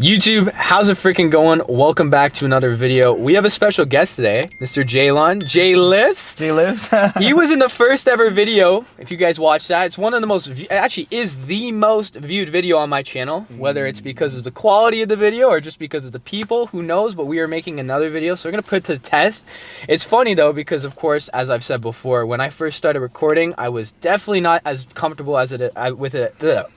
YouTube, how's it freaking going? Welcome back to another video. We have a special guest today, Mr. Jaylon. Jay Lives. Jay Lives. He was in the first ever video. If you guys watched that, it's one of the most, actually is the most viewed video on my channel. Whether it's because of the quality of the video or just because of the people, who knows? But we are making another video, so we're gonna put it to the test. It's funny though, because of course, as I've said before, when I first started recording, I was definitely not as comfortable as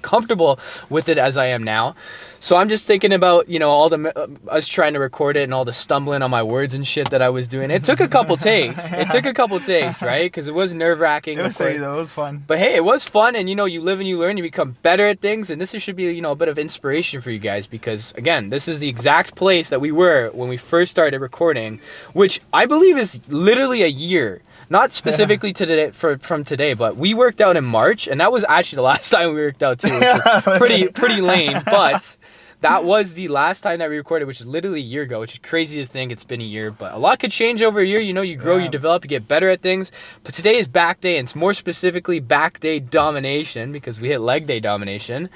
comfortable with it as I am now. So I'm just thinking about, you know, all the us trying to record it and all the stumbling on my words and shit that I was doing. It took a couple takes. It took a couple takes, right? Because it was nerve-wracking. It was funny though. It was fun. But hey, it was fun, and you know, you live and you learn. You become better at things, and this should be, you know, a bit of inspiration for you guys, because again, this is the exact place that we were when we first started recording, which I believe is literally a year. Not specifically today from today, but we worked out in March, and that was actually the last time we worked out too, which is pretty lame. But that was the last time that we recorded, which is literally a year ago, which is crazy to think it's been a year. But a lot could change over a year. You know, you grow, you develop, you get better at things. But today is back day, and it's more specifically back day domination, because we hit leg day domination.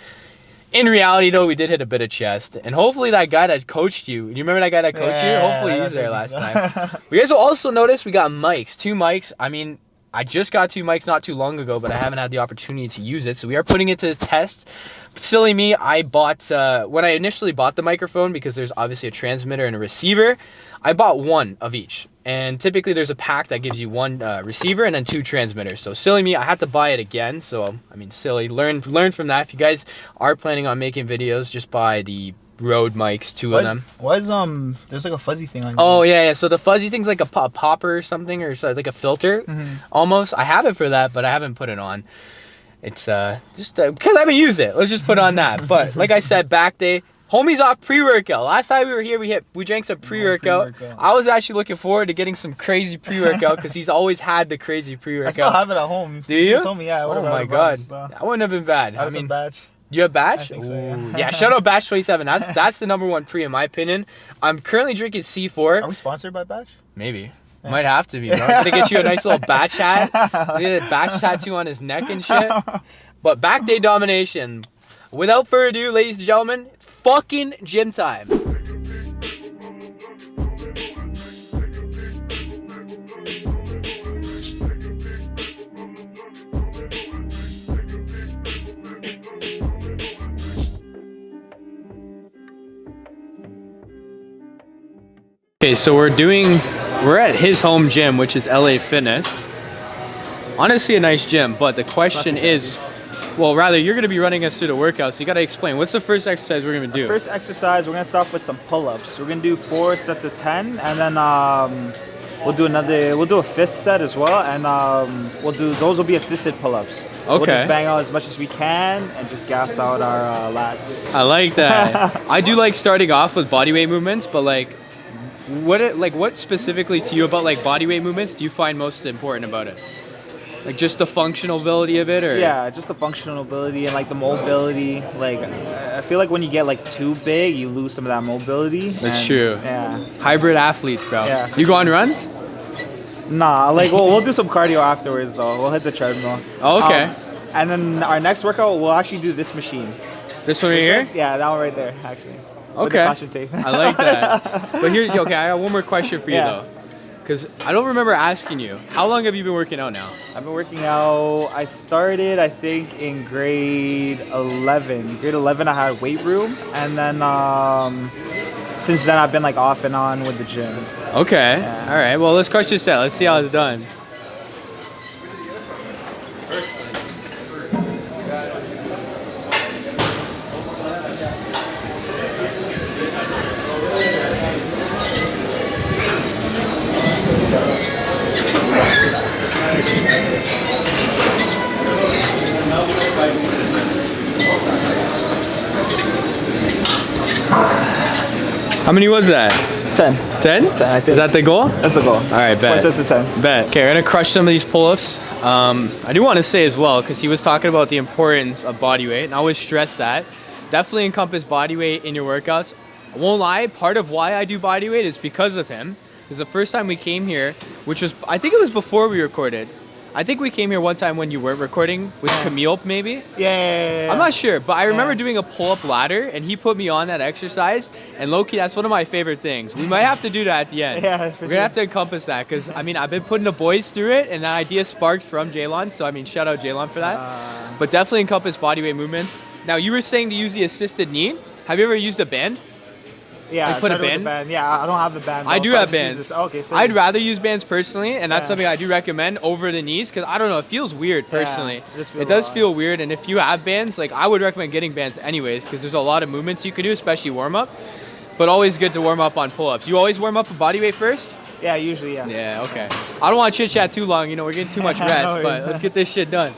In reality, though, we did hit a bit of chest, and hopefully that guy that coached you, you remember that guy that coached you? Hopefully he was there last time. You guys will also notice we got mics, 2 mics. I mean, I just got 2 mics not too long ago, but I haven't had the opportunity to use it, so we are putting it to the test. Silly me, I bought, when I initially bought the microphone, because there's obviously a transmitter and a receiver, I bought 1 of each. And typically there's a pack that gives you 1 receiver and then 2 transmitters. So silly me, I had to buy it again. So, I mean, silly, learn from that. If you guys are planning on making videos, just buy the Rode mics, 2 of them. Why is, there's like a fuzzy thing on Oh, yeah. So the fuzzy thing's like a popper or something, or so like a filter, almost. I have it for that, but I haven't put it on. It's just because I haven't used it. Let's just put on that. But like I said, back day. Homie's off pre-workout. Last time we were here, we drank some pre-workout. I was actually looking forward to getting some crazy pre-workout, because he's always had the crazy pre-workout. I still have it at home. Do you? You told me, yeah. Oh my god, that wouldn't have been bad. I mean, batch. You have batch? I think so, yeah. Yeah, shout out Batch 27. That's the #1 pre in my opinion. I'm currently drinking C4. Are we sponsored by Batch? Maybe. Yeah. Might have to be, bro. I'm gonna get you a nice little batch hat. He's got a batch tattoo on his neck and shit. But back day domination. Without further ado, ladies and gentlemen, it's fucking gym time. Okay, so we're at his home gym, which is LA Fitness. Honestly, a nice gym, but the question is, well, rather, you're going to be running us through the workout, so you got to explain. What's the first exercise we're going to do? The first exercise, we're going to start off with some pull-ups. We're going to do 4 sets of 10, and then we'll do a 5th set as well, and those will be assisted pull-ups. Okay. We'll just bang out as much as we can and just gas out our lats. I like that. I do like starting off with bodyweight movements, but what specifically to you about like bodyweight movements do you find most important about it? Like just the functional ability of it, or? Yeah, just the functional ability and like the mobility. Like I feel like when you get like too big, you lose some of that mobility. That's true. Yeah. Hybrid athletes, bro. Yeah. You go on runs? Nah, like we'll do some cardio afterwards though. We'll hit the treadmill. Oh, okay. And then our next workout, we'll actually do this machine. This one right here? Yeah, that one right there, actually. Okay. With the caution tape. I like that. But here, okay, I got one more question for you though. Because I don't remember asking you, how long have you been working out now? I've been working out, I started, I think, in grade 11. Grade 11, I had weight room. And then since then, I've been like off and on with the gym. Okay. Yeah. All right. Well, let's crush this set. Let's see how it's done. How many was that? 10. 10? 10, I think. Is that the goal? That's the goal. All right, bet. 4 sets of 10. Bet. Okay, we're gonna crush some of these pull-ups. I do want to say as well, because he was talking about the importance of body weight, and I always stress that. Definitely encompass body weight in your workouts. I won't lie, part of why I do body weight is because of him. Because the first time we came here, which was, I think it was before we recorded, I think we came here one time when you weren't recording with Camille, maybe. Yeah. I'm not sure, but I remember Yeah. doing a pull-up ladder, and he put me on that exercise. And low-key, that's one of my favorite things. We might have to do that at the end. Yeah, for We're gonna have to encompass that, because I mean, I've been putting the boys through it, and that idea sparked from Jaylon. So I mean, shout out Jaylon for that. But definitely encompass bodyweight movements. Now, you were saying to use the assisted knee. Have you ever used a band? Yeah, Like put a tried it with band? the Yeah, I don't have the band. I though, do so have just use bands. this- Okay, so I'd rather use bands personally, and that's Yeah. something I do recommend over the knees, because I don't know, it feels weird personally. it does feel It does odd. feel weird, and if you have bands, like I would recommend getting bands anyways, because there's a lot of movements you can do, especially warm up. But always good to warm up on pull-ups. You always warm up a body weight first? Yeah, usually, yeah. Yeah, okay. I don't want to chit chat too long, you know, we're getting too much rest, No, but yeah. let's get this shit done.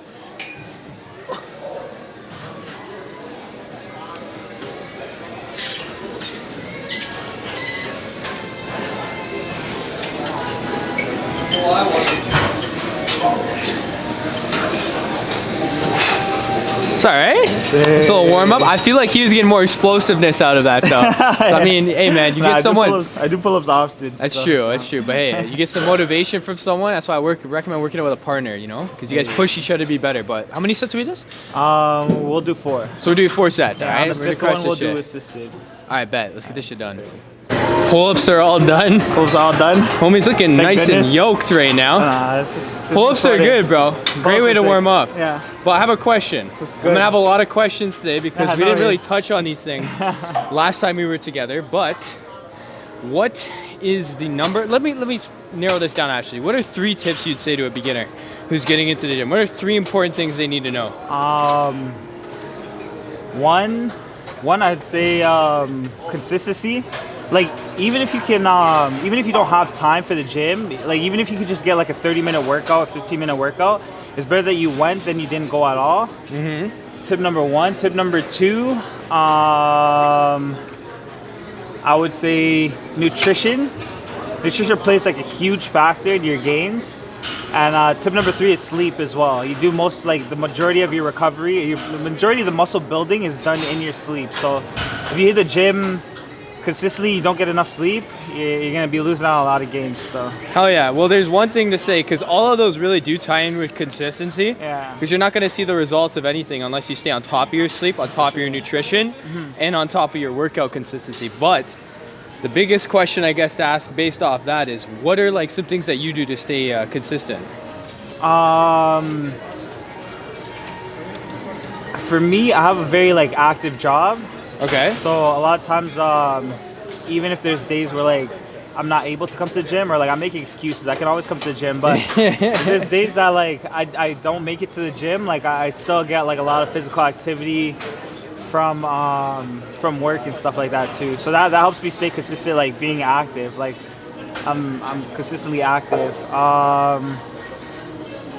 It's all right. It's a little warm up. I feel like he was getting more explosiveness out of that, though. So, I mean, hey man, you Nah, get someone. I do pull-ups often. That's so, true. yeah. That's true. But hey, you get some motivation from someone. That's why I recommend working out with a partner. You know, because you guys push each other to be better. But how many sets are we this? We'll do 4. So we're doing 4 sets. All Yeah, right. on the We're gonna 5th crush one we'll this do shit. assisted. All right, bet. Let's get this shit done. Pull-ups are all done. Pull-ups all done. Homie's looking nice goodness. and yoked right now. It's just, this is Pull-ups are starting. good, bro. Great Pull-ups way are to sick. warm up. Yeah. But I have a question. I'm good. gonna have a lot of questions today because Yeah, we no didn't really worries. touch on these things last time we were together. But what is the number? Let me narrow this down. Actually, what are 3 tips you'd say to a beginner who's getting into the gym? What are 3 important things they need to know? One I'd say consistency. Like even if you can, even if you don't have time for the gym, like even if you could just get like a 30-minute workout, 15-minute workout, it's better that you went than you didn't go at all. Tip number 1. Tip number 2, I would say nutrition. Nutrition plays like a huge factor in your gains. And tip number 3 is sleep as well. You do the majority of your recovery, the majority of the muscle building is done in your sleep. So if you hit the gym consistently, you don't get enough sleep, you're gonna be losing out on a lot of gains. So Hell yeah. Well, there's one thing to say, because all of those really do tie in with consistency. Yeah. Because you're not going to see the results of anything unless you stay on top of your sleep, on top of your nutrition, and on top of your workout consistency. But the biggest question, I guess, to ask based off that is, what are like some things that you do to stay consistent? for me, I have a very like active job. Okay. So a lot of times, even if there's days where like I'm not able to come to the gym or like I'm making excuses, I can always come to the gym. But if there's days that like I don't make it to the gym, like I still get like a lot of physical activity from work and stuff like that too. So that helps me stay consistent, like being active. Like I'm consistently active.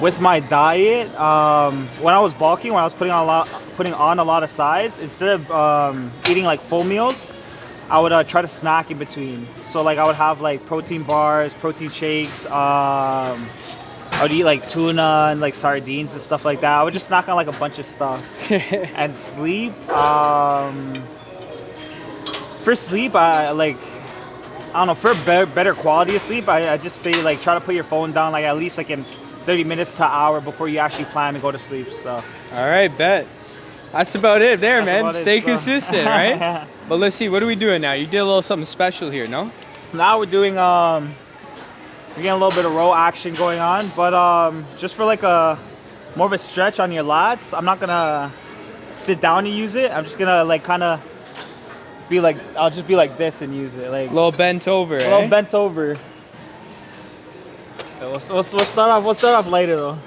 With my diet, when I was bulking, when I was putting on a lot of size, instead of eating like full meals, I would try to snack in between. So like I would have like protein bars, protein shakes. I would eat like tuna and like sardines and stuff like that. I would just snack on like a bunch of stuff. And sleep. For sleep, I don't know. For better quality of sleep, I just say like try to put your phone down like at least like in 30 minutes to an hour before you actually plan to go to sleep. So. All right, bet. That's about it there, That's man. about it, Stay so. consistent, right? But let's see, what are we doing now? You did a little something special here, no? Now we're doing we're getting a little bit of row action going on, but just for like a more of a stretch on your lats. I'm not gonna sit down and use it. I'm just gonna like kind of be like, I'll just be like this and use it, like A little bent over, a little eh? bent over. Okay, we'll start off later though.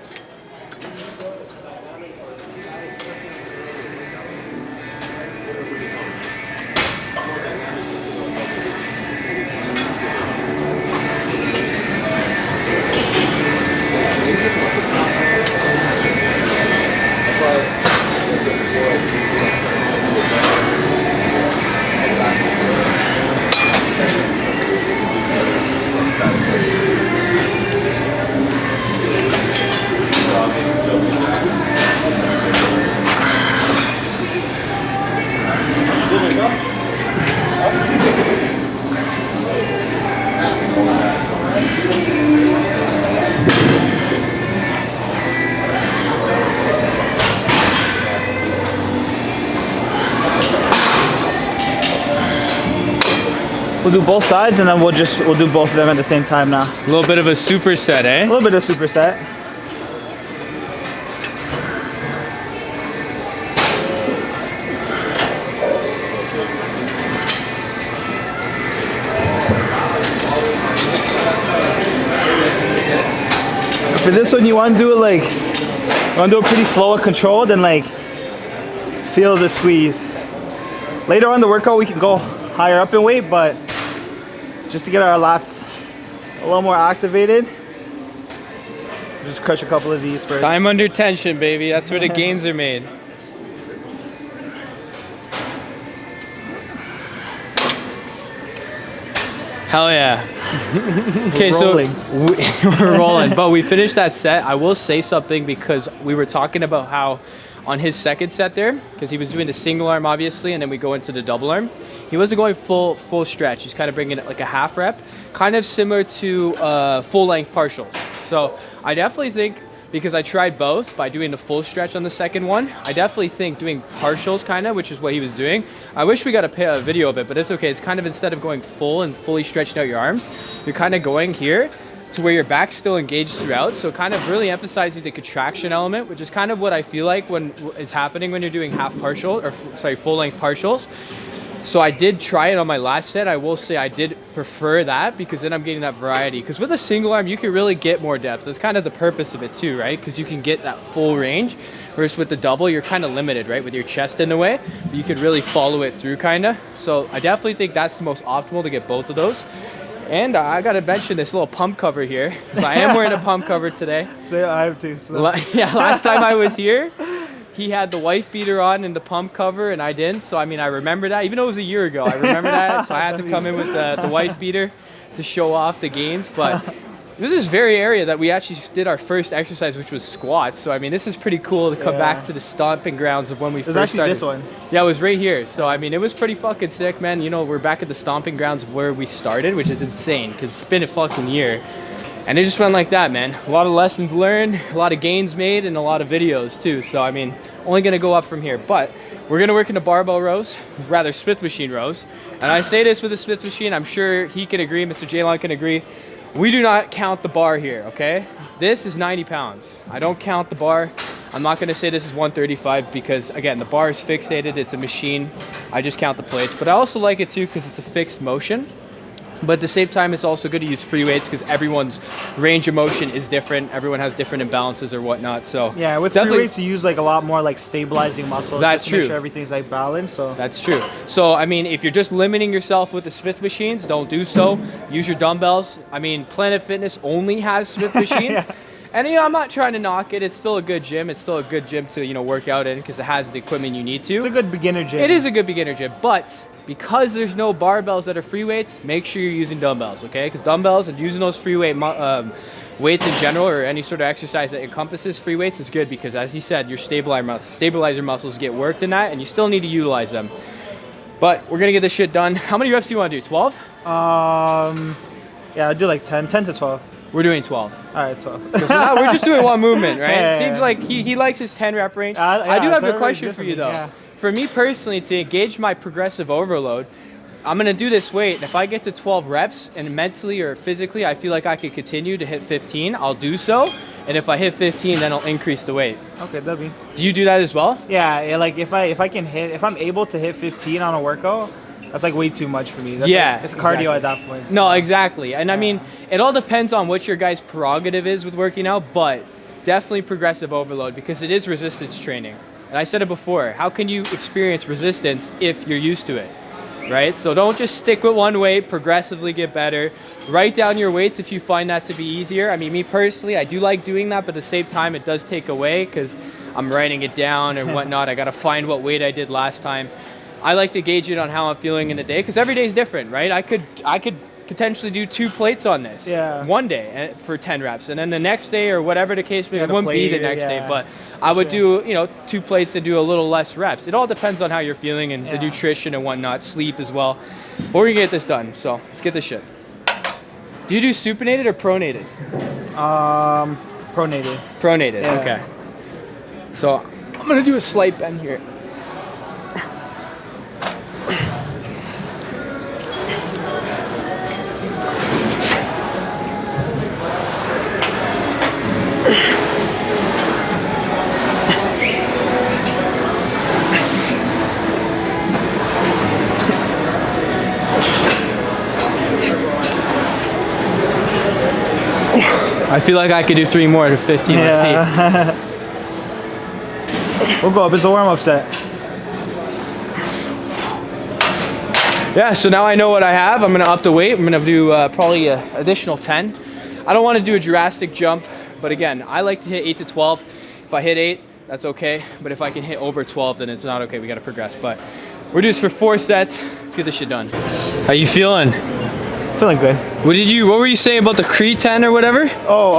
We'll do both sides, and then we'll do both of them at the same time now. A little bit of a superset, eh? A little bit of superset. For this one, you want to do it like, you want to do it pretty slow and controlled, and like feel the squeeze. Later on in the workout, we can go higher up in weight, but just to get our lats a little more activated, just crush a couple of these first. Time under tension, baby. That's where the gains are made. Hell yeah. Okay, so we're rolling, but we finished that set. I will say something because we were talking about how on his second set there, because he was doing the single arm obviously, and then we go into the double arm. He wasn't going full stretch. He's kind of bringing it like a half rep, kind of similar to full length partials. So I definitely think, because I tried both by doing the full stretch on the second one, I definitely think doing partials kind of, which is what he was doing. I wish we got a video of it, but it's okay. It's kind of, instead of going full and fully stretching out your arms, you're kind of going here to where your back's still engaged throughout. So kind of really emphasizing the contraction element, which is kind of what I feel like when is happening when you're doing full length partials. So I did try it on my last set. I will say I did prefer that because then I'm getting that variety. Because with a single arm, you can really get more depth. That's kind of the purpose of it too, right? Because you can get that full range. Whereas with the double, you're kind of limited, right? With your chest in the way, but you could really follow it through kind of. So I definitely think that's the most optimal to get both of those. And I got to mention this little pump cover here, because I am wearing a pump cover today. So I have too. So. Yeah, last time I was here, he had the wife beater on and the pump cover, and I didn't. So, I mean, I remember that. Even though it was a year ago, I remember that. So I had to come in with the wife beater to show off the gains. But this is very area that we actually did our first exercise, which was squats. So, I mean, this is pretty cool to come back to the stomping grounds of when we first started. It was actually this one. Yeah, it was right here. So, I mean, it was pretty fucking sick, man. You know, we're back at the stomping grounds of where we started, which is insane because it's been a fucking year. And it just went like that, man. A lot of lessons learned, a lot of gains made, and a lot of videos too. So, I mean, only gonna go up from here. But we're gonna work in the barbell rows, rather Smith machine rows. And I say this with the Smith machine, I'm sure he can agree, Mr. Jalon can agree. We do not count the bar here, okay? This is 90 pounds. I don't count the bar. I'm not gonna say this is 135 because, again, the bar is fixated, it's a machine. I just count the plates. But I also like it too because it's a fixed motion. But at the same time, it's also good to use free weights because everyone's range of motion is different. Everyone has different imbalances or whatnot. So yeah, with free weights, you use like a lot more like stabilizing muscles. That's just to true. Make sure everything's like balanced. So that's true. So I mean, if you're just limiting yourself with the Smith machines, don't do so. Use your dumbbells. I mean, Planet Fitness only has Smith machines. Yeah. And you know, I'm not trying to knock it. It's still a good gym. It's still a good gym to, you know, work out in because it has the equipment you need to. It's a good beginner gym. It is a good beginner gym, but because there's no barbells that are free weights, make sure you're using dumbbells, okay? Because dumbbells and using those free weight weights in general, or any sort of exercise that encompasses free weights, is good because, as he said, your stabilizer muscles get worked in that, and you still need to utilize them. But we're gonna get this shit done. How many reps do you want to do? 12? Yeah, I'd do like 10 to 12. We're doing 12. All right, 12. We're just doing one movement, right? Yeah, it seems like he likes his 10 rep range. Yeah, I do have a question for you though. Yeah. For me personally, to engage my progressive overload, I'm gonna do this weight, and if I get to 12 reps and mentally or physically I feel like I could continue to hit 15, I'll do so. And if I hit 15, then I'll increase the weight. Okay, that'd be. Do you do that as well? Yeah, like if I'm able to hit 15 on a workout, that's like way too much for me. That's yeah, like, it's cardio at that point. So. No, exactly. And I mean, it all depends on what your guys' prerogative is with working out, but definitely progressive overload because it is resistance training. And I said it before, how can you experience resistance if you're used to it, right? So don't just stick with one weight, progressively get better. Write down your weights if you find that to be easier. I mean, me personally, I do like doing that, but at the same time, it does take away because I'm writing it down and whatnot. I got to find what weight I did last time. I like to gauge it on how I'm feeling in the day because every day is different, right? I could potentially do 2 plates on this one day for 10 reps, and then the next day or whatever the case may be, it wouldn't be the next day, but I would do, you know, 2 plates and do a little less reps. It all depends on how you're feeling and the nutrition and whatnot, sleep as well. But we're gonna get this done, so let's get this shit. Do you do supinated or pronated? Pronated. Pronated, okay. So I'm gonna do a slight bend here. I feel like I could do 3 more to 15. Let's see. Yeah. We'll go up. It's a warm-up set. Yeah, so now I know what I have. I'm gonna up the weight. I'm gonna do probably an additional 10. I don't want to do a drastic jump, but again, I like to hit 8 to 12. If I hit 8, that's okay. But if I can hit over 12, then it's not okay. We gotta progress. But we're doing this for 4 sets. Let's get this shit done. How you feeling? Feeling good. What were you saying about the creatine or whatever? Oh,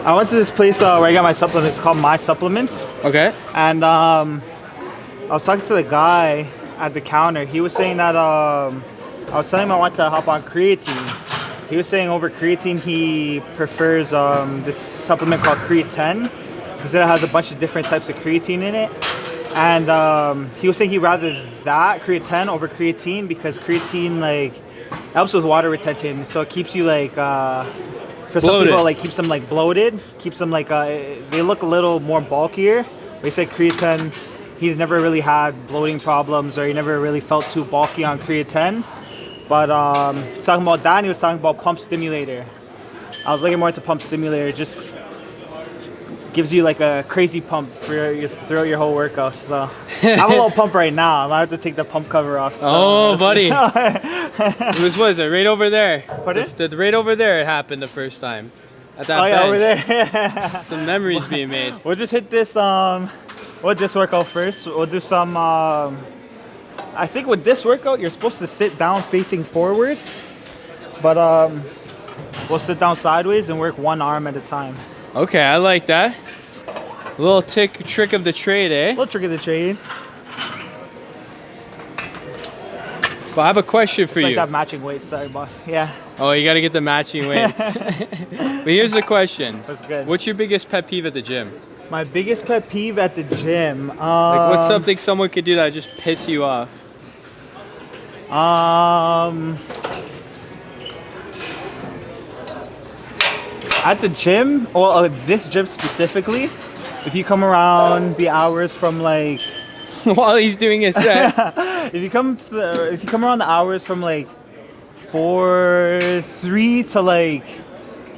I went to this place where I got my supplements. It's called My Supplements. Okay. And I was talking to the guy at the counter. He was saying that I was telling him I want to hop on creatine. He was saying over creatine he prefers this supplement called Creatine. He said it has a bunch of different types of creatine in it. And he was saying he'd rather that, creatine, over creatine because creatine like helps with water retention. So it keeps you like, for some bloated. people, like keeps them like bloated, keeps them like, they look a little more bulkier. They said creatine, he's never really had bloating problems or he never really felt too bulky on creatine. But he's talking about that and he was talking about pump stimulator. I was looking more into pump stimulator, just gives you like a crazy pump throughout your whole workout. So I have a little pump right now. I might have to take the pump cover off. So Oh, buddy. What is it? Right over there. Pardon? Right over there it happened the first time. At that Oh yeah, bench. over there. Some memories being made. We'll just hit this with this workout first. We'll do some I think with this workout you're supposed to sit down facing forward. But we'll sit down sideways and work one arm at a time. Okay, I like that. A little trick of the trade, eh? Little trick of the trade. But I have a question for It's like you. that matching weights, sorry boss. Yeah. Oh, you got to get the matching weights. But here's the question. That's good. What's your biggest pet peeve at the gym? My biggest pet peeve at the gym. Like, what's something someone could do that would just piss you off? At the gym, well, this gym specifically, if you come around the hours from like, While he's doing his set. if you come around the hours from like 3 to like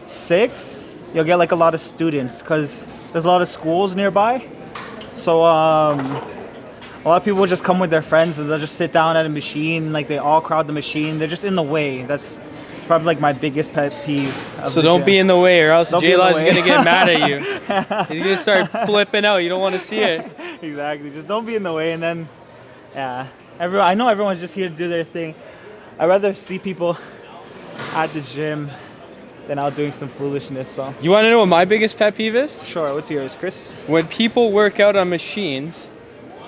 6, you'll get like a lot of students because there's a lot of schools nearby. So a lot of people just come with their friends and they'll just sit down at a machine. Like they all crowd the machine. They're just in the way. That's probably like my biggest pet peeve. So don't be in the way or else Don't be in the J-Law's way. going to get mad at you. He's going to start flipping out. You don't want to see it. Exactly. Just don't be in the way, and then, yeah. I know everyone's just here to do their thing. I'd rather see people at the gym than out doing some foolishness. So, You want to know what my biggest pet peeve is? sure. What's yours, Chris? When people work out on machines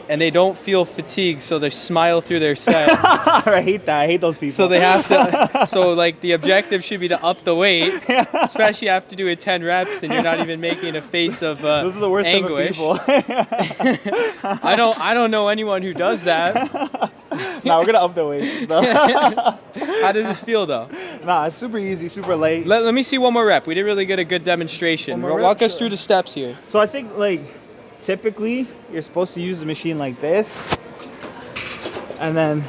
and they don't feel fatigued, so they smile through their set. I hate that. I hate those people. So they have to. So like the objective should be to up the weight, especially after doing 10 reps, and you're not even making a face of Those are the worst anguish. type of people. I don't know anyone who does that. Nah, we're gonna up the weights. No. How does this feel though? Nah, it's super easy, super light. Let me see one more rep. We didn't really get a good demonstration. One more Walk rep? us through the steps here. So I think like typically you're supposed to use the machine like this, and then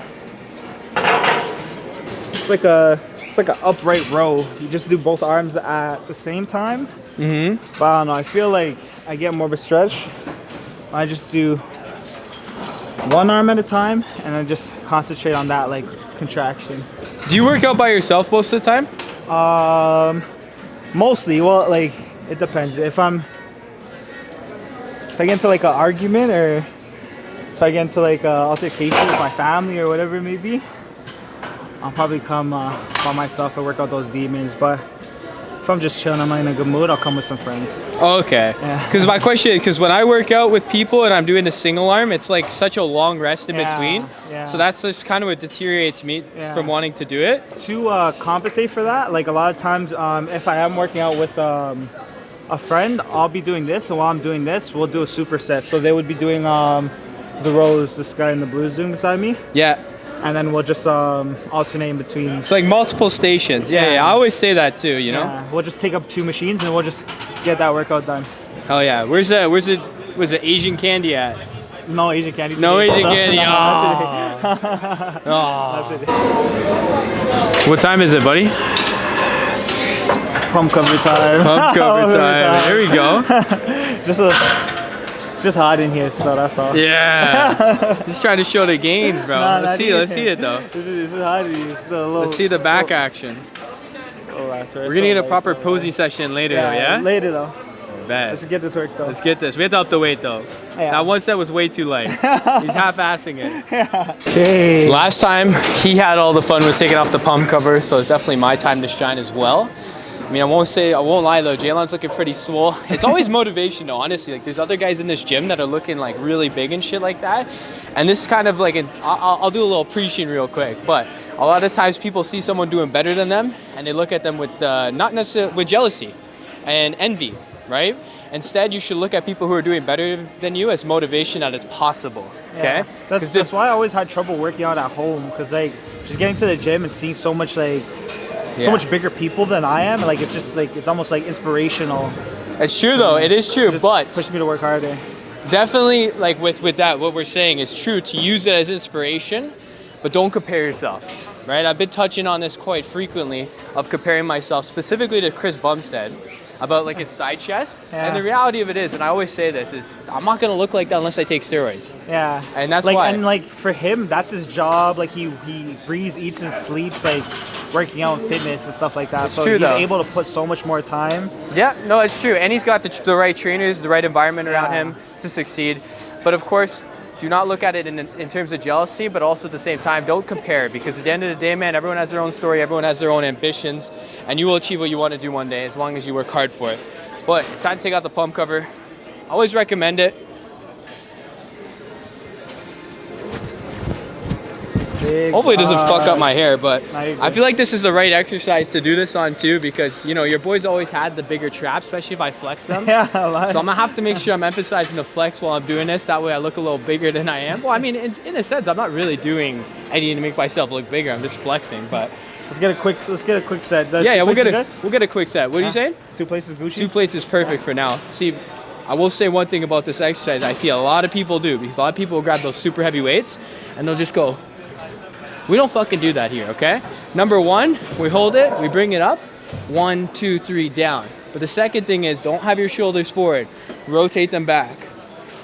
it's like a upright row. You just do both arms at the same time. Mm-hmm. But I don't know. I feel like I get more of a stretch. I just do one arm at a time, and then just concentrate on that like contraction. Do you work out by yourself most of the time? Mostly. Well, like it depends. If I get into like an argument, or if I get into like an altercation with my family or whatever it may be, I'll probably come by myself and work out those demons. But if I'm just chilling, I'm in a good mood, I'll come with some friends. Okay. Yeah. Because my question is, because when I work out with people and I'm doing a single arm, it's like such a long rest in between. Yeah. So that's just kind of what deteriorates me Yeah. from wanting to do it. To compensate for that, like a lot of times, if I am working out with a friend, I'll be doing this, and while I'm doing this, we'll do a superset. So they would be doing the rows, this guy in the blue is doing beside me, Yeah. and then we'll just alternate in between. It's like multiple stations. Yeah. I always say that too, you know? Yeah, we'll just take up 2 machines and we'll just get that workout done. Hell yeah. Where's the Asian candy at? No Asian candy today. No Asian candy. No, Aw. not today. Aw. Not today. What time is it, buddy? pump cover time. Pump cover time. There we go. It's just hot in here, so that's all. Yeah. Just trying to show the gains, bro. Nah, Let's see it though. It's just hot in here. Let's see the back action. We're gonna get a proper posing session later, though. Yeah. Later though. Bet. Let's get this work though. Let's get this. We have to up the weight though. Yeah. That one set was way too light. He's half-assing it. Okay. Last time he had all the fun with taking off the pump cover, so it's definitely my time to shine as well. I mean, I won't lie though, Jalen's looking pretty swole. It's always motivation though, honestly. Like there's other guys in this gym that are looking like really big and shit like that. And this is kind of like, I'll do a little preaching real quick, but a lot of times people see someone doing better than them and they look at them with, not necessarily with jealousy and envy, right? Instead, you should look at people who are doing better than you as motivation that it's possible, okay? Yeah. That's why I always had trouble working out at home, because like just getting to the gym and seeing so much bigger people than I am, like it's just like it's almost like inspirational. It's true though, it is true, but push me to work harder. Definitely, like with that, what we're saying is true to use it as inspiration, but don't compare yourself, right? I've been touching on this quite frequently of comparing myself specifically to Chris Bumstead about like his side chest. Yeah. And the reality of it is, and I always say this, is I'm not gonna look like that unless I take steroids. Yeah. And that's like, why. And like for him, that's his job. Like he breathes, eats, and sleeps like working out and fitness and stuff like that. It's so true, he's though. able to put so much more time. Yeah, no, it's true. And he's got the right trainers, the right environment around him to succeed. But of course, do not look at it in terms of jealousy, but also at the same time, don't compare, because at the end of the day, man, everyone has their own story, everyone has their own ambitions, and you will achieve what you want to do one day as long as you work hard for it. But it's time to take out the pump cover. I always recommend it. Hopefully it doesn't fuck up my hair, but I feel like this is the right exercise to do this on too, because you know your boys always had the bigger traps, especially if I flex them. Yeah, so I'm gonna have to make sure I'm emphasizing the flex while I'm doing this. That way I look a little bigger than I am. Well, I mean, in a sense, I'm not really doing anything to make myself look bigger. I'm just flexing. But let's get a quick set. We'll get a quick set. What are you saying? 2 plates is Gucci. 2 plates is perfect for now. See, I will say one thing about this exercise. I see a lot of people do, because a lot of people will grab those super heavy weights and they'll just go. We don't fucking do that here, okay? Number one, we hold it, we bring it up. 1, 2, 3, down. But the second thing is, don't have your shoulders forward. Rotate them back.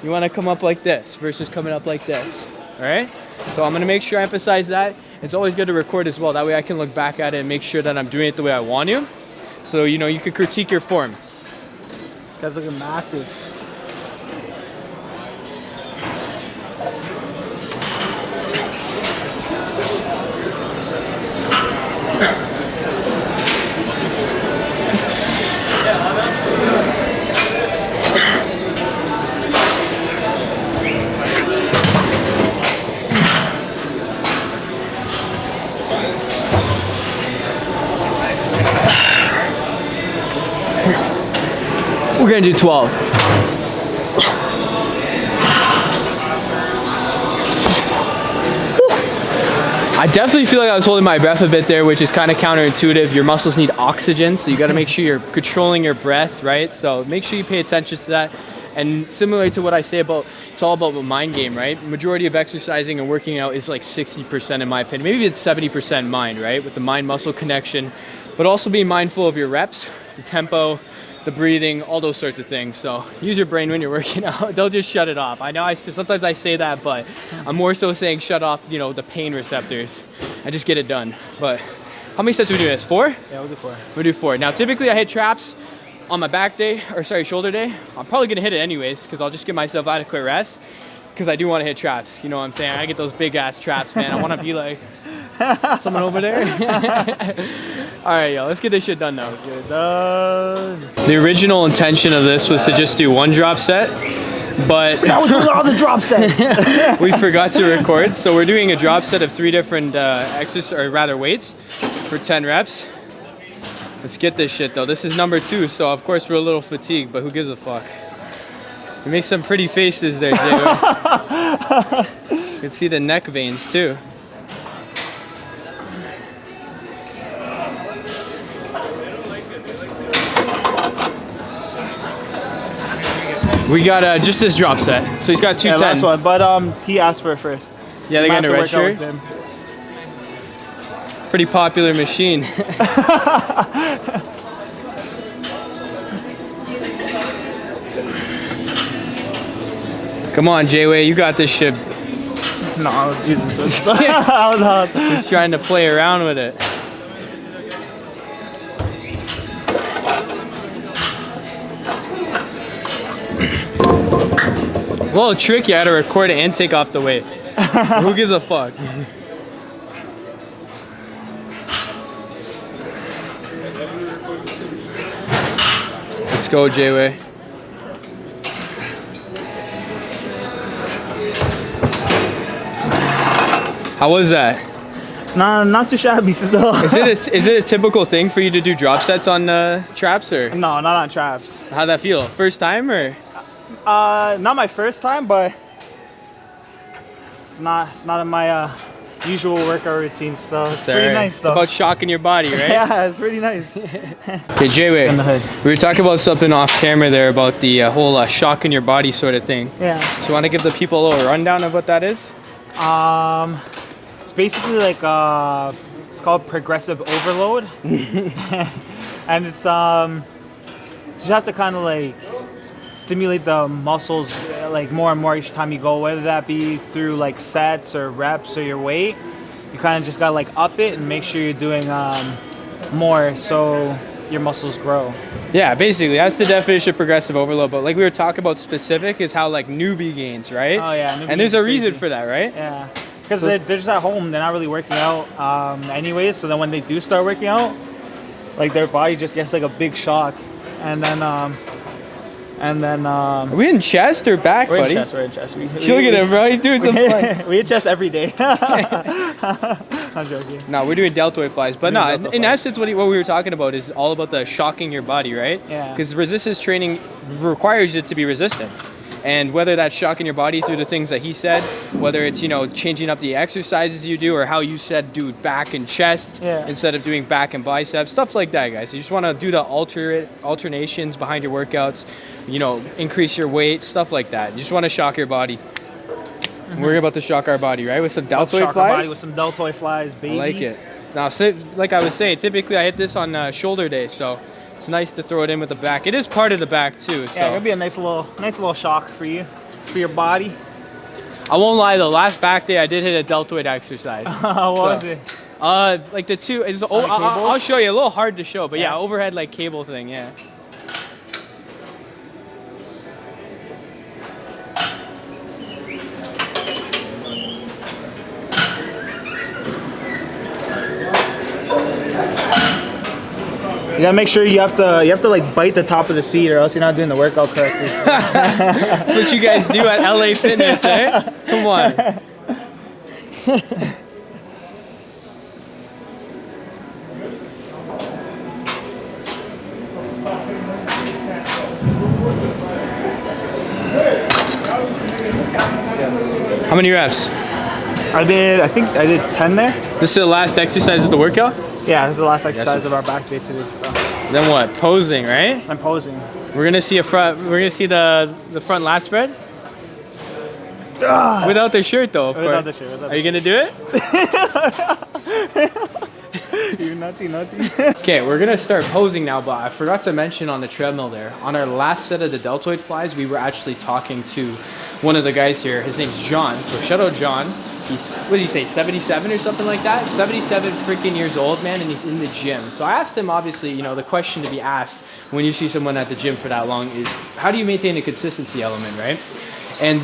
You wanna come up like this versus coming up like this, all right? So I'm gonna make sure I emphasize that. It's always good to record as well. That way I can look back at it and make sure that I'm doing it the way I want to. So, you know, you can critique your form. This guy's looking massive. We're gonna do 12. I definitely feel like I was holding my breath a bit there, which is kind of counterintuitive. Your muscles need oxygen, so you got to make sure you're controlling your breath, right? So make sure you pay attention to that. And similar to what I say about, it's all about the mind game, right? Majority of exercising and working out is like 60% in my opinion. Maybe it's 70% mind, right? With the mind-muscle connection, but also being mindful of your reps, the tempo, the breathing, all those sorts of things. So use your brain when you're working out. Don't just shut it off. I know sometimes I say that, but I'm more so saying shut off, you know, the pain receptors and just get it done. But how many sets are we doing this? 4? Yeah, we'll do 4. We'll do 4. Now, typically I hit traps on my back day, or sorry, shoulder day. I'm probably gonna hit it anyways, because I'll just give myself adequate rest, because I do want to hit traps. You know what I'm saying? I get those big ass traps, man. I want to be like someone over there. All right, yo, let's get this shit done now. Let's get it done. The original intention of this was to just do 1 drop set, but now we're doing all the drop sets. we forgot to record, so we're doing a drop set of 3 different weights for 10 reps. Let's get this shit though. This is number 2, so of course we're a little fatigued, but who gives a fuck? You make some pretty faces there, Jay. You can see the neck veins too. We got just this drop set. So he's got 210. Yeah, last one, but he asked for it first. Yeah, they got a red shirt. Pretty popular machine. Come on, J-Way, you got this shit. No, Jesus. I was He's trying to play around with it. Well, tricky. I had to record it and take off the weight. Who gives a fuck? Let's go, J-Way. How was that? Nah, not too shabby still. Is it a typical thing for you to do drop sets on traps, or? No, not on traps. How'd that feel? First time, or? Not my first time, but it's not in my usual workout routine still. It's pretty nice though. It's about shocking your body, right? Yeah, it's pretty nice. Okay, J-Way, we were talking about something off camera there about the whole shocking your body sort of thing. Yeah. So you want to give the people a little rundown of what that is? It's basically like it's called progressive overload, and it's you just have to kind of like stimulate the muscles like more and more each time you go, whether that be through like sets or reps or your weight. You kind of just gotta like up it and make sure you're doing more so your muscles grow. Yeah, basically that's the definition of progressive overload. But like we were talking about, specific is how like newbie gains, right? Oh yeah, and there's a reason for that, right? Yeah, because they're just at home, they're not really working out anyways. So then when they do start working out, like their body just gets like a big shock, and then Are we in chest or back, we're buddy? in chest. We're in chest. Look at him, bro. He's doing some fun. We hit chest every day. I'm joking. No, we're doing deltoid flies, but no, deltoid in flies. essence, what we were talking about is all about the shocking your body, right? Yeah. Because resistance training requires it to be resistant, and whether that's shocking your body through the things that he said, whether it's changing up the exercises you do, or how you said do back and chest instead of doing back and biceps, stuff like that, guys. You just want to do the alternations behind your workouts, increase your weight, stuff like that. You just want to shock your body. We're about to shock our body, right? With some deltoid flies? Our body with some deltoid flies, baby. I like it. Now, like I was saying, typically I hit this on shoulder day, so it's nice to throw it in with the back. It is part of the back too. So. Yeah, it'll be a nice little shock for you, for your body. I won't lie, the last back day I did hit a deltoid exercise. What was it? Like the two. I'll show you. A little hard to show, but yeah, overhead like cable thing. Yeah. You gotta make sure you have to like bite the top of the seat, or else you're not doing the workout correctly. That's what you guys do at LA Fitness, eh? Come on. How many reps? I think I did 10 there. This is the last exercise of the workout? Yeah, this is the last exercise of our back day today. So. Then what? Posing, right? I'm posing. We're gonna see the front lat spread. Without the shirt though, of course. Without the shirt. Are you gonna do it? You nutty. Okay, we're gonna start posing now, but I forgot to mention on the treadmill there, on our last set of the deltoid flies, we were actually talking to one of the guys here. His name's John, so shout out John. He's, what did he say, 77 or something like that? 77 freaking years old, man, and he's in the gym. So I asked him, obviously, the question to be asked when you see someone at the gym for that long is, how do you maintain a consistency element, right? And,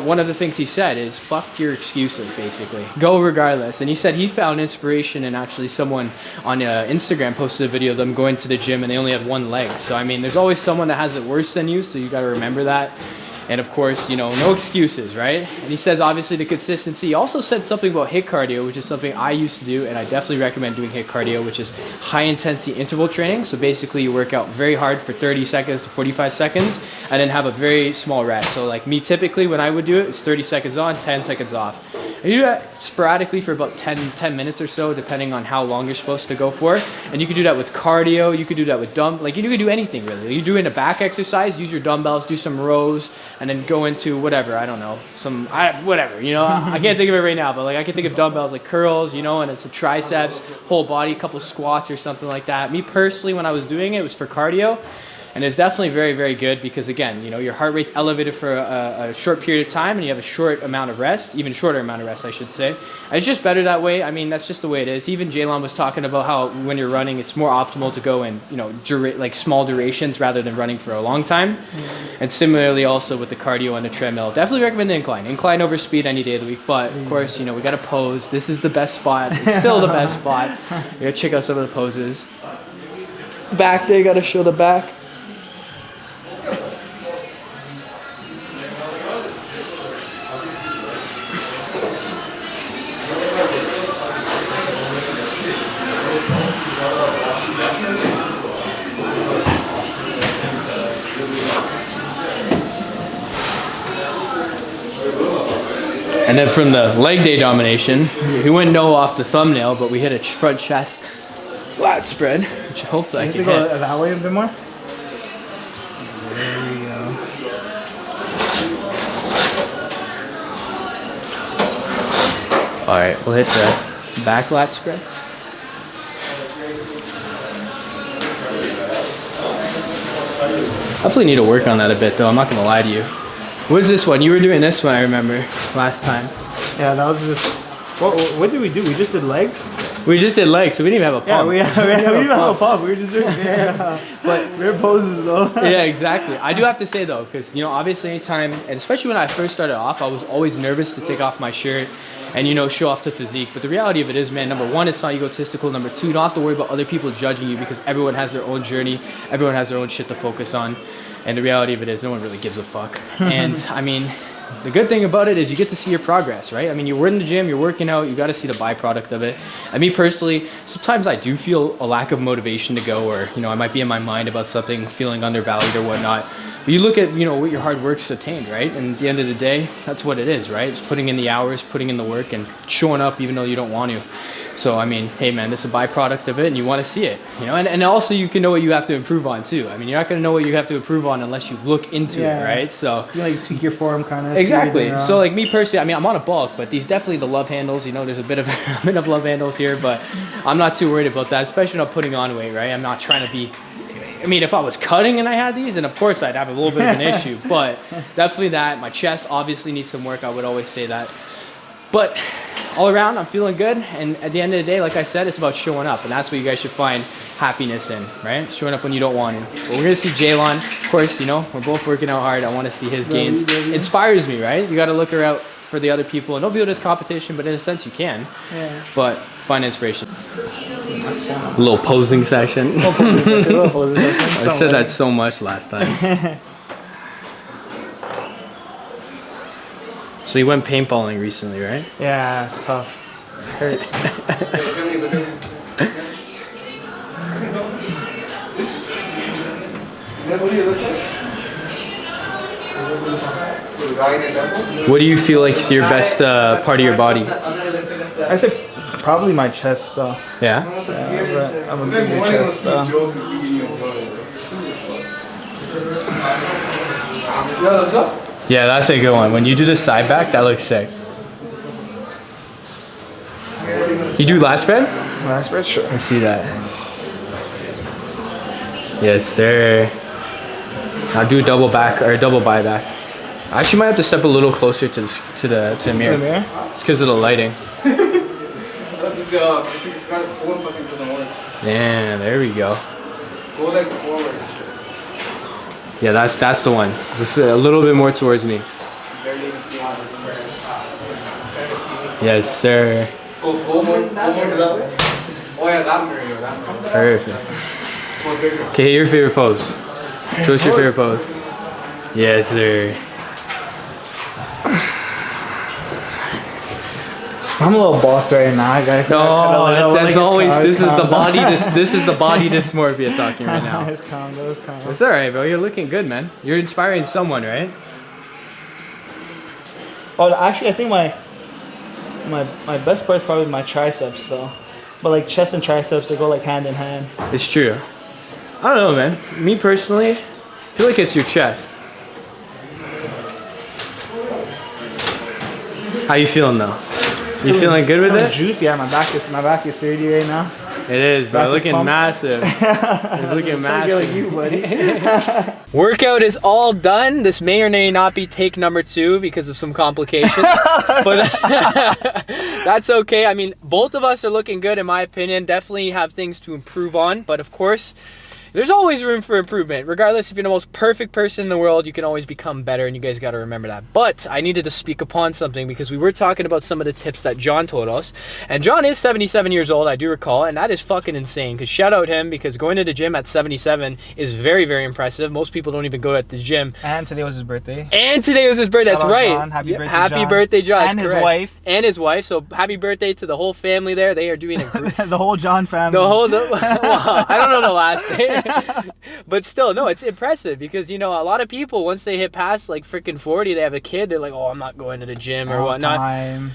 one of the things he said is, fuck your excuses, basically. Go regardless. And he said he found inspiration in actually someone on Instagram posted a video of them going to the gym and they only had one leg. So, I mean, there's always someone that has it worse than you, so you got to remember that. And of course, no excuses, right? And he says, obviously, the consistency. He also said something about HIIT cardio, which is something I used to do, and I definitely recommend doing HIIT cardio, which is high-intensity interval training. So basically, you work out very hard for 30 seconds to 45 seconds, and then have a very small rest. So like me, typically, when I would do it, it's 30 seconds on, 10 seconds off. And you do that sporadically for about 10 minutes or so, depending on how long you're supposed to go for. And you can do that with cardio. You could do that with you can do anything, really. You do in a back exercise, use your dumbbells, do some rows, and then go into whatever, I don't know, whatever, I can't think of it right now, but like I can think of dumbbells like curls, and it's a triceps, whole body, a couple squats or something like that. Me personally, when I was doing it, it was for cardio. And it's definitely very, very good because, again, you know, your heart rate's elevated for a short period of time and you have a short amount of rest, even shorter amount of rest, I should say. And it's just better that way. I mean, that's just the way it is. Even Jaylon was talking about how when you're running, it's more optimal to go in, you know, like small durations rather than running for a long time. And similarly also with the cardio on the treadmill. Definitely recommend the incline. Incline over speed any day of the week. But, of course, you know, we got to pose. This is the best spot. It's still the best spot. You got to check out some of the poses. Back there, got to show the back. And then from the leg day domination, we wouldn't know off the thumbnail, but we hit a front chest lat spread, which hopefully I can hit. Go that way a bit more. There we go. All right, we'll hit the back lat spread. Definitely need to work on that a bit, though. I'm not gonna lie to you. What is this one? You were doing this one, I remember, last time. Yeah, that was just. What did we do? We just did legs. We just did legs, so we didn't even have a pump. Yeah, we didn't even have a pump. We were just doing but weird poses though. Yeah, exactly. I do have to say though, because you know, obviously, anytime, and especially when I first started off, I was always nervous to take off my shirt and, you know, show off the physique. But the reality of it is, man, number one, it's not egotistical. Number two, you don't have to worry about other people judging you because everyone has their own journey. Everyone has their own shit to focus on. And the reality of it is, no one really gives a fuck. And I mean, the good thing about it is you get to see your progress, right? I mean, you're in the gym, you're working out, you got to see the byproduct of it. And me personally, sometimes I do feel a lack of motivation to go, or, you know, I might be in my mind about something, feeling undervalued or whatnot. But you look at, you know, what your hard work's attained, right? And at the end of the day, that's what it is, right? It's putting in the hours, putting in the work, and showing up even though you don't want to. So, I mean, hey, man, this is a byproduct of it, and you want to see it, you know? And also, you can know what you have to improve on, too. I mean, you're not going to know what you have to improve on unless you look into it, right? So you like tweak your form, kind of. Exactly. So, like, me personally, I mean, I'm on a bulk, but these definitely the love handles, you know, there's a bit of love handles here, but I'm not too worried about that, especially when I'm putting on weight, right? I'm not trying to be... I mean, if I was cutting and I had these, then of course I'd have a little bit of an issue, but definitely that. My chest obviously needs some work. I would always say that. But all around, I'm feeling good. And at the end of the day, like I said, it's about showing up. And that's what you guys should find happiness in, right? Showing up when you don't want to. But we're going to see Jaylon. Of course, you know, we're both working out hard. I want to see his gains. Inspires me, right? You got to look out for the other people. And don't view it as competition, but in a sense you can. Yeah. But find inspiration. A little posing session. I said that so much last time. So you went paintballing recently, right? Yeah, it's tough. It hurt. What do you feel like is your best part of your body? I said probably my chest, though. Yeah? Yeah, I'm a bigger chest, Yeah, that's a good one. When you do the side back, that looks sick. You do last spread? Last spread, sure. I see that. Yes, sir. I'll do a double back or a double by back. I actually might have to step a little closer to the mirror. To the mirror? It's because of the lighting. Yeah, there we go. Go like forward. Yeah, that's the one. A little bit more towards me. Yes, sir. Go more to that way. Oh yeah, that mirror. That mirror. Perfect. Okay, your favorite pose. Show us your favorite pose. Yes, sir. I'm a little balked right now. I gotta that's always. This is the body. This is the body dysmorphia talking right now. It's calm. It's all right, bro. You're looking good, man. You're inspiring someone, right? Oh, actually, I think my best part is probably my triceps, though. But like chest and triceps, they go like hand in hand. It's true. I don't know, man. Me personally, I feel like it's your chest. How you feeling though? You feeling good with it? Juicy. Yeah, my back is 30 right now. It is, bro. Back is Looking pumped. massive. It's looking massive. Like you, buddy. Workout is all done. This may or may not be take number 2 because of some complications, but that's okay. I mean, both of us are looking good in my opinion. Definitely have things to improve on, but of course, there's always room for improvement. Regardless if you're the most perfect person in the world, you can always become better, and you guys got to remember that. But I needed to speak upon something because we were talking about some of the tips that John told us. And John is 77 years old, I do recall, and that is fucking insane. Because shout out him, because going to the gym at 77 is very, very impressive. Most people don't even go to the gym. And today was his birthday. And today was his birthday, Shout that's out right. John. Happy birthday, happy John. birthday, John. And That's his correct. wife. And his wife. So happy birthday to the whole family there. They are doing a group. The whole John family. Well, I don't know the last name, but still, no, it's impressive because, you know, a lot of people, once they hit past like freaking 40, they have a kid, they're like, oh, I'm not going to the gym or All whatnot. time.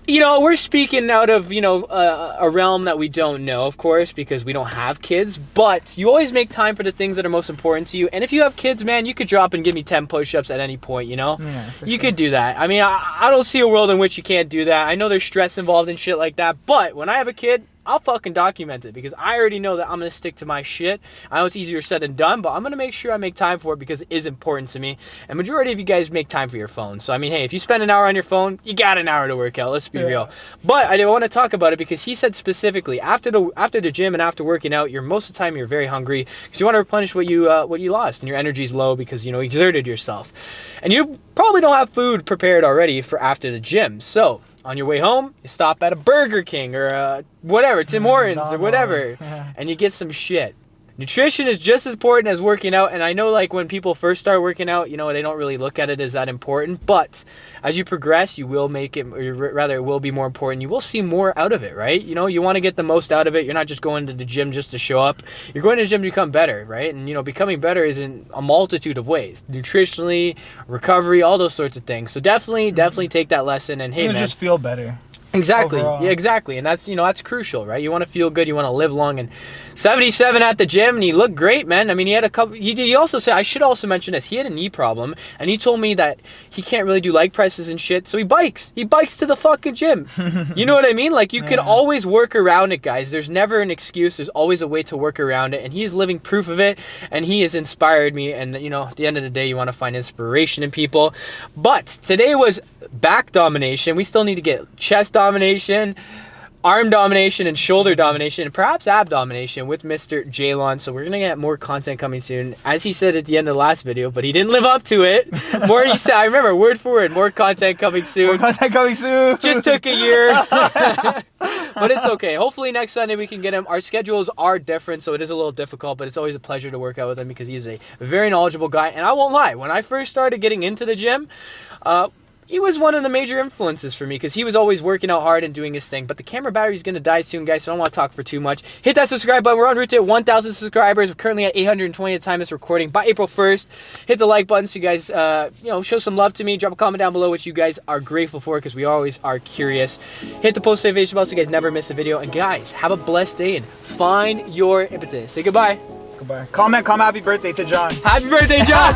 You know, we're speaking out of, you know, a realm that we don't know, of course, because we don't have kids, but you always make time for the things that are most important to you. And if you have kids, man, you could drop and give me 10 push-ups at any point, you know? Yeah, for You sure. could do that. I mean, I don't see a world in which you can't do that. I know there's stress involved in shit like that, but when I have a kid, I'll fucking document it because I already know that I'm going to stick to my shit. I know it's easier said than done, but I'm going to make sure I make time for it because it is important to me. And majority of you guys make time for your phone. So, I mean, hey, if you spend an hour on your phone, you got an hour to work out. Let's be real. But I want to talk about it because he said specifically after the gym and after working out, most of the time you're very hungry because you want to replenish what you lost, and your energy's low because, you know, you exerted yourself. And you probably don't have food prepared already for after the gym. So, on your way home, you stop at a Burger King or whatever, Tim Hortons or whatever, and you get some shit. Nutrition is just as important as working out, and I know like when people first start working out, you know, they don't really look at it as that important, but as you progress, you will make it, or rather it will be more important. You will see more out of it, right? You know, you want to get the most out of it. You're not just going to the gym just to show up. You're going to the gym to become better, right? And, you know, becoming better is in a multitude of ways. Nutritionally, recovery, all those sorts of things. So definitely take that lesson, and hey, You man. just feel better. Exactly. Overall. Yeah, exactly. And that's, you know, that's crucial, right? You want to feel good. You want to live long. And 77 at the gym, and he looked great, man. I mean, he had a couple. He also said, I should also mention this. He had a knee problem, and he told me that he can't really do leg presses and shit. So he bikes. He bikes to the fucking gym. You know what I mean? Like, you can always work around it, guys. There's never an excuse. There's always a way to work around it. And he is living proof of it. And he has inspired me. And, you know, at the end of the day, you want to find inspiration in people. But today was back domination. We still need to get chest domination, arm domination, and shoulder domination, and perhaps ab domination with Mr. Jalon. So we're gonna get more content coming soon, as he said at the end of the last video, but he didn't live up to it. He said, I remember word for word, more content coming soon. More content coming soon. Just took a year. But it's okay. Hopefully next Sunday we can get him. Our schedules are different, so it is a little difficult, but it's always a pleasure to work out with him because he's a very knowledgeable guy. And I won't lie, when I first started getting into the gym, he was one of the major influences for me because he was always working out hard and doing his thing. But the camera battery is going to die soon, guys, so I don't want to talk for too much. Hit that subscribe button. We're on route to 1,000 subscribers. We're currently at 820 at the time of this recording. By April 1st, hit the like button so you guys, you know, show some love to me. Drop a comment down below what you guys are grateful for because we always are curious. Hit the post notification bell so you guys never miss a video. And guys, have a blessed day and find your impetus. Say goodbye. Goodbye. Comment happy birthday to John. Happy birthday, John.